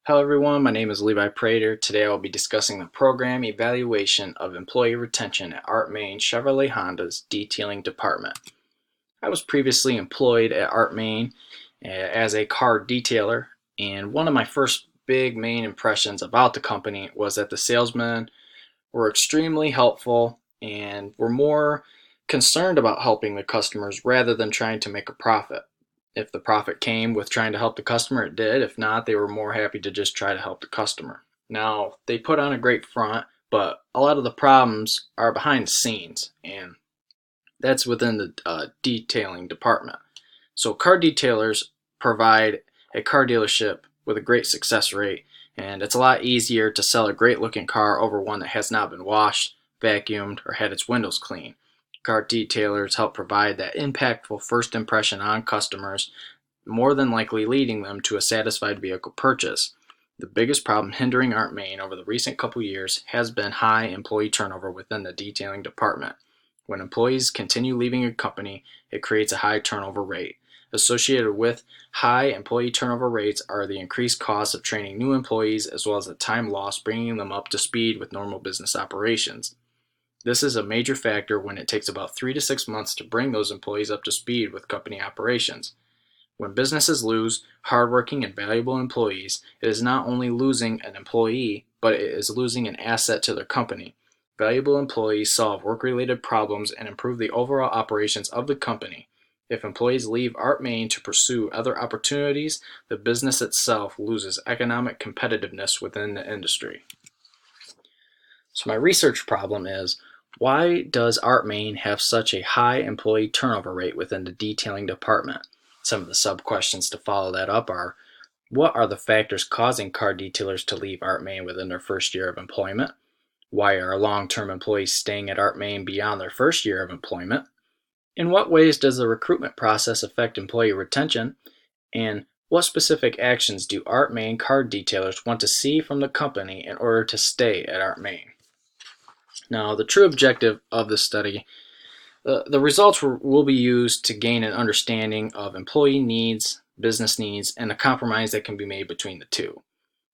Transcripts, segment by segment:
Hello everyone, my name is Levi Prater. Today I will be discussing the program evaluation of employee retention at Art Main Chevrolet Honda's detailing department. I was previously employed at Art Main as a car detailer, and one of my first big main impressions about the company was that the salesmen were extremely helpful and were more concerned about helping the customers rather than trying to make a profit. If the profit came with trying to help the customer, it did. If not, they were more happy to just try to help the customer. Now, they put on a great front, but a lot of the problems are behind the scenes, and that's within the detailing department. So, car detailers provide a car dealership with a great success rate, and it's a lot easier to sell a great looking car over one that has not been washed, vacuumed, or had its windows cleaned. Car detailers help provide that impactful first impression on customers, more than likely leading them to a satisfied vehicle purchase. The biggest problem hindering Art Main over the recent couple years has been high employee turnover within the detailing department. When employees continue leaving a company, it creates a high turnover rate. Associated with high employee turnover rates are the increased costs of training new employees as well as the time lost bringing them up to speed with normal business operations. This is a major factor when it takes about 3 to 6 months to bring those employees up to speed with company operations. When businesses lose hardworking and valuable employees, it is not only losing an employee, but it is losing an asset to their company. Valuable employees solve work-related problems and improve the overall operations of the company. If employees leave Art Main to pursue other opportunities, the business itself loses economic competitiveness within the industry. So my research problem is, why does Art Main have such a high employee turnover rate within the detailing department? Some of the sub-questions to follow that up are, what are the factors causing car detailers to leave Art Main within their first year of employment? Why are long-term employees staying at Art Main beyond their first year of employment? In what ways does the recruitment process affect employee retention? And what specific actions do Art Main car detailers want to see from the company in order to stay at Art Main? Now, the true objective of this study, the results will be used to gain an understanding of employee needs, business needs, and the compromise that can be made between the two.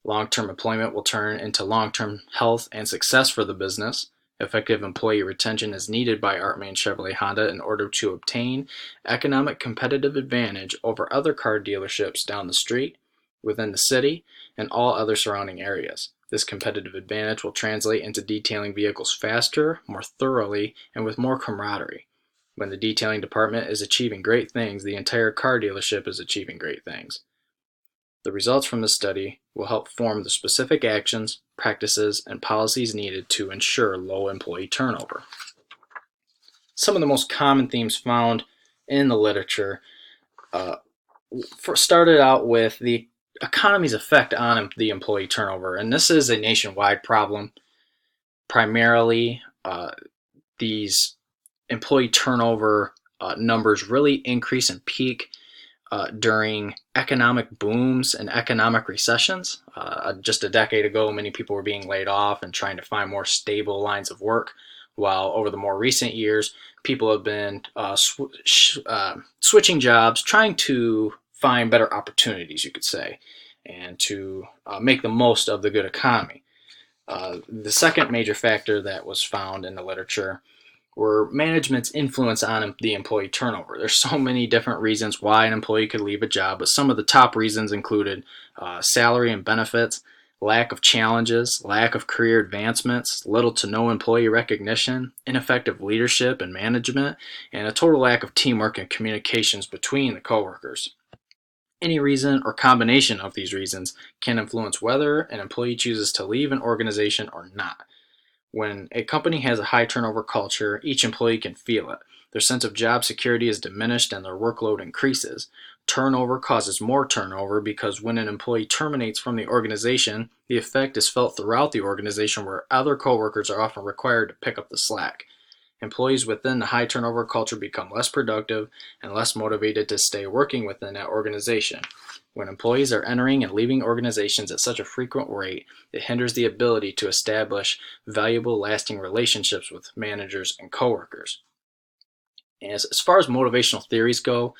Long-term employment will turn into long-term health and success for the business. Effective employee retention is needed by Art Main Chevrolet Honda in order to obtain economic competitive advantage over other car dealerships down the street, within the city, and all other surrounding areas. This competitive advantage will translate into detailing vehicles faster, more thoroughly, and with more camaraderie. When the detailing department is achieving great things, the entire car dealership is achieving great things. The results from this study will help form the specific actions, practices, and policies needed to ensure low employee turnover. Some of the most common themes found in the literature started out with the economy's effect on the employee turnover, and this is a nationwide problem. Primarily, these employee turnover numbers really increase and peak during economic booms and economic recessions. Just a decade ago, many people were being laid off and trying to find more stable lines of work, while over the more recent years, people have been switching jobs, trying to find better opportunities, you could say, and to make the most of the good economy. The second major factor that was found in the literature were management's influence on the employee turnover. There's so many different reasons why an employee could leave a job, but some of the top reasons included salary and benefits, lack of challenges, lack of career advancements, little to no employee recognition, ineffective leadership and management, and a total lack of teamwork and communications between the coworkers. Any reason or combination of these reasons can influence whether an employee chooses to leave an organization or not. When a company has a high turnover culture, each employee can feel it. Their sense of job security is diminished and their workload increases. Turnover causes more turnover because when an employee terminates from the organization, the effect is felt throughout the organization where other coworkers are often required to pick up the slack. Employees within the high turnover culture become less productive and less motivated to stay working within that organization. When employees are entering and leaving organizations at such a frequent rate, it hinders the ability to establish valuable, lasting relationships with managers and coworkers. As far as motivational theories go,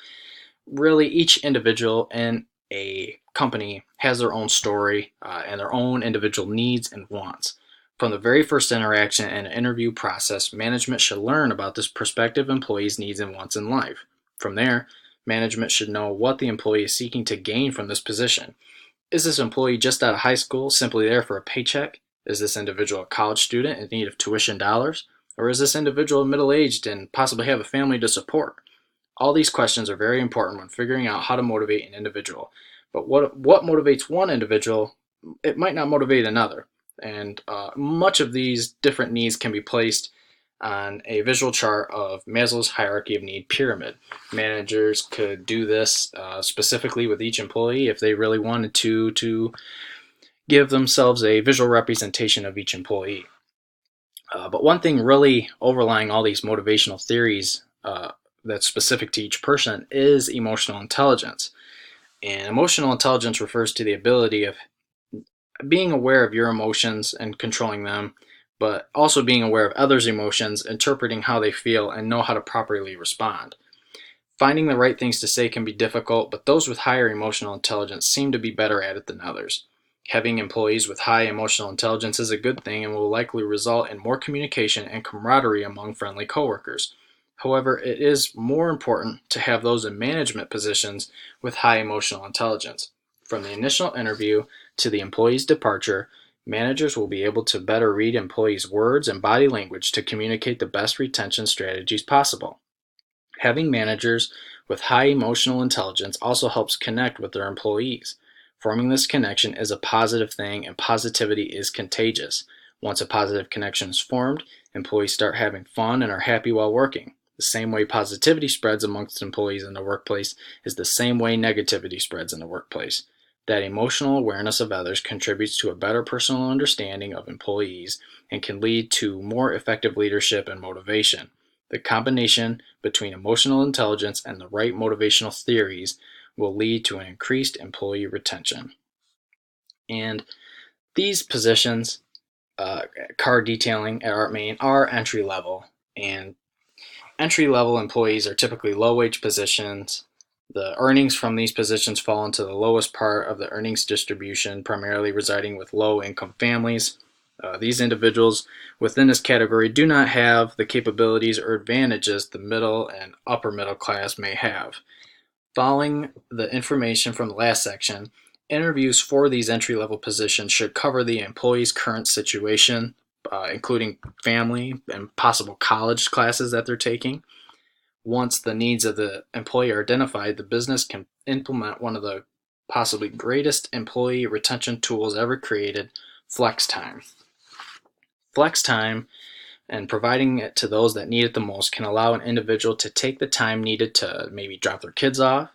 really each individual in a company has their own story and their own individual needs and wants. From the very first interaction and interview process, management should learn about this prospective employee's needs and wants in life. From there, management should know what the employee is seeking to gain from this position. Is this employee just out of high school, simply there for a paycheck? Is this individual a college student in need of tuition dollars? Or is this individual middle-aged and possibly have a family to support? All these questions are very important when figuring out how to motivate an individual. But what motivates one individual, it might not motivate another. And much of these different needs can be placed on a visual chart of Maslow's hierarchy of need pyramid. Managers could do this specifically with each employee if they really wanted to give themselves a visual representation of each employee. But one thing really overlying all these motivational theories that's specific to each person is emotional intelligence. And emotional intelligence refers to the ability of being aware of your emotions and controlling them, but also being aware of others' emotions, interpreting how they feel, and know how to properly respond. Finding the right things to say can be difficult, but those with higher emotional intelligence seem to be better at it than others. Having employees with high emotional intelligence is a good thing and will likely result in more communication and camaraderie among friendly coworkers. However, it is more important to have those in management positions with high emotional intelligence. From the initial interview to the employee's departure, managers will be able to better read employees' words and body language to communicate the best retention strategies possible. Having managers with high emotional intelligence also helps connect with their employees. Forming this connection is a positive thing, and positivity is contagious. Once a positive connection is formed, employees start having fun and are happy while working. The same way positivity spreads amongst employees in the workplace is the same way negativity spreads in the workplace. That emotional awareness of others contributes to a better personal understanding of employees and can lead to more effective leadership and motivation. The combination between emotional intelligence and the right motivational theories will lead to an increased employee retention. And these positions, car detailing at ArtMain, are entry level, and entry level employees are typically low wage positions. The earnings from these positions fall into the lowest part of the earnings distribution, primarily residing with low income families. These individuals within this category do not have the capabilities or advantages the middle and upper middle class may have. Following the information from the last section, interviews for these entry-level positions should cover the employee's current situation, including family and possible college classes that they're taking. Once the needs of the employee are identified, the business can implement one of the possibly greatest employee retention tools ever created, flex time. Flex time and providing it to those that need it the most can allow an individual to take the time needed to maybe drop their kids off,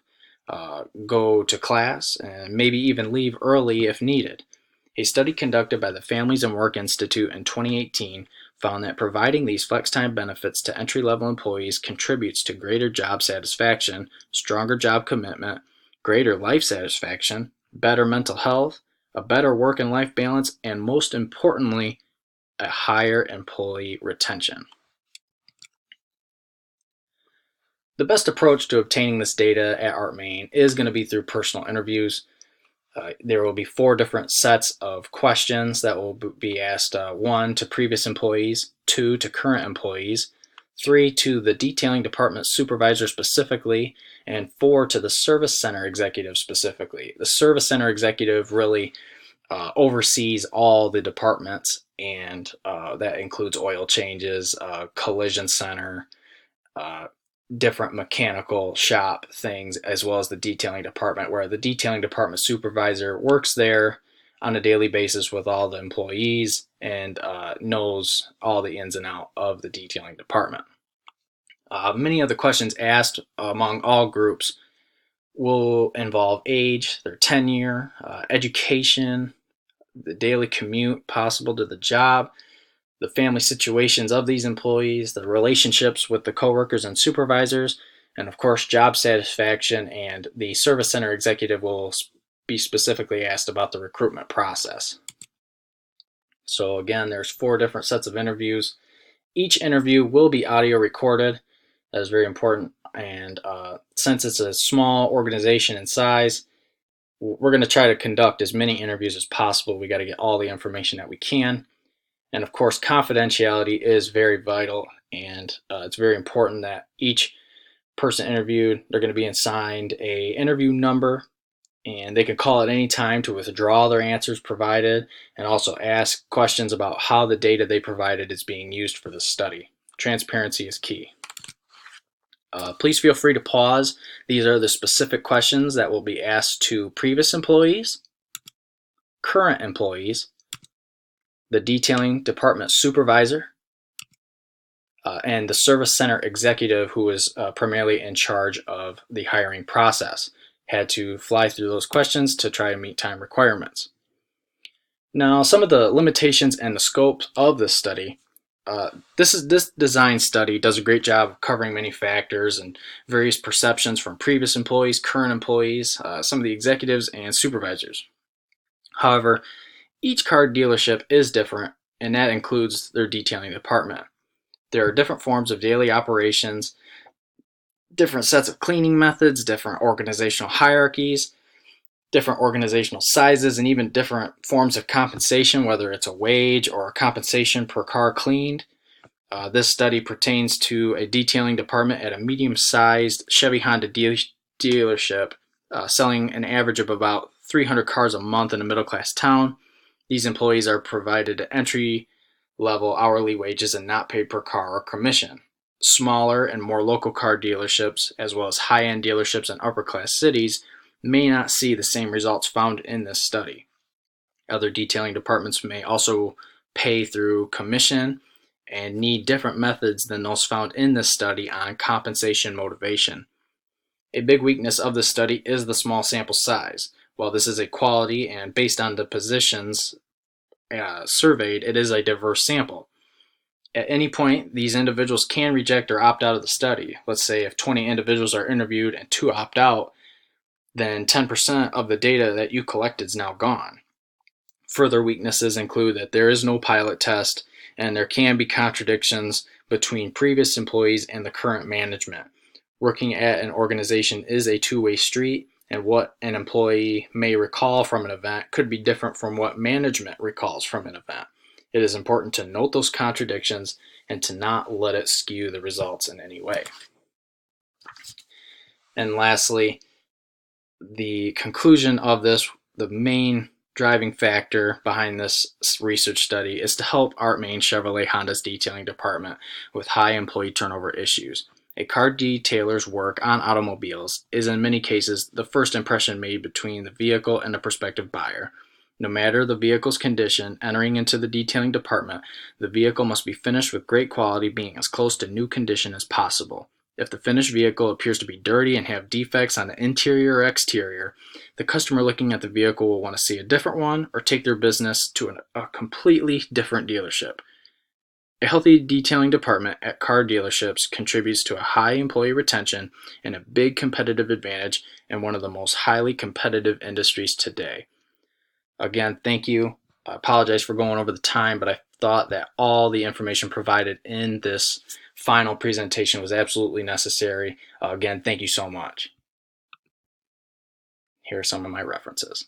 go to class, and maybe even leave early if needed. A study conducted by the Families and Work Institute in 2018 found that providing these flex time benefits to entry-level employees contributes to greater job satisfaction, stronger job commitment, greater life satisfaction, better mental health, a better work and life balance, and most importantly, a higher employee retention. The best approach to obtaining this data at ArtMain is going to be through personal interviews. There will be 4 different sets of questions that will be asked. 1 to previous employees, 2 to current employees, 3 to the detailing department supervisor specifically, and 4 to the service center executive specifically. The service center executive really oversees all the departments, and that includes oil changes, collision center, different mechanical shop things, as well as the detailing department, where the detailing department supervisor works there on a daily basis with all the employees and knows all the ins and outs of the detailing department. Many of the questions asked among all groups will involve age, their tenure, education, the daily commute possible to the job, the family situations of these employees, the relationships with the coworkers and supervisors, and of course job satisfaction. And the service center executive will be specifically asked about the recruitment process. So again, there's 4 different sets of interviews. Each interview will be audio recorded. That is very important, and since it's a small organization in size, we're going to try to conduct as many interviews as possible. We got to get all the information that we can. And of course, confidentiality is very vital, and it's very important that each person interviewed, they're going to be assigned a interview number, and they can call at any time to withdraw their answers provided and also ask questions about how the data they provided is being used for the study. Transparency is key. Please feel free to pause. These are the specific questions that will be asked to previous employees, current employees, the detailing department supervisor, and the service center executive who is primarily in charge of the hiring process. Had to fly through those questions to try to meet time requirements. Now, some of the limitations and the scope of this study. This design study does a great job of covering many factors and various perceptions from previous employees, current employees, some of the executives, and supervisors. However, each car dealership is different, and that includes their detailing department. There are different forms of daily operations, different sets of cleaning methods, different organizational hierarchies, different organizational sizes, and even different forms of compensation, whether it's a wage or a compensation per car cleaned. This study pertains to a detailing department at a medium-sized Chevy Honda dealership, selling an average of about 300 cars a month in a middle-class town. These employees are provided entry-level hourly wages and not paid per car or commission. Smaller and more local car dealerships, as well as high-end dealerships in upper-class cities, may not see the same results found in this study. Other detailing departments may also pay through commission and need different methods than those found in this study on compensation motivation. A big weakness of this study is the small sample size. While this is a quality and based on the positions surveyed, it is a diverse sample. At any point, these individuals can reject or opt out of the study. Let's say if 20 individuals are interviewed and 2 opt out, then 10% of the data that you collected is now gone. Further weaknesses include that there is no pilot test, and there can be contradictions between previous employees and the current management. Working at an organization is a two-way street, and what an employee may recall from an event could be different from what management recalls from an event. It is important to note those contradictions and to not let it skew the results in any way. And lastly, the conclusion of this, the main driving factor behind this research study is to help Art Main Chevrolet Honda's detailing department with high employee turnover issues. A car detailer's work on automobiles is in many cases the first impression made between the vehicle and the prospective buyer. No matter the vehicle's condition, entering into the detailing department, the vehicle must be finished with great quality, being as close to new condition as possible. If the finished vehicle appears to be dirty and have defects on the interior or exterior, the customer looking at the vehicle will want to see a different one or take their business to a completely different dealership. A healthy detailing department at car dealerships contributes to a high employee retention and a big competitive advantage in one of the most highly competitive industries today. Again, thank you. I apologize for going over the time, but I thought that all the information provided in this final presentation was absolutely necessary. Again, thank you so much. Here are some of my references.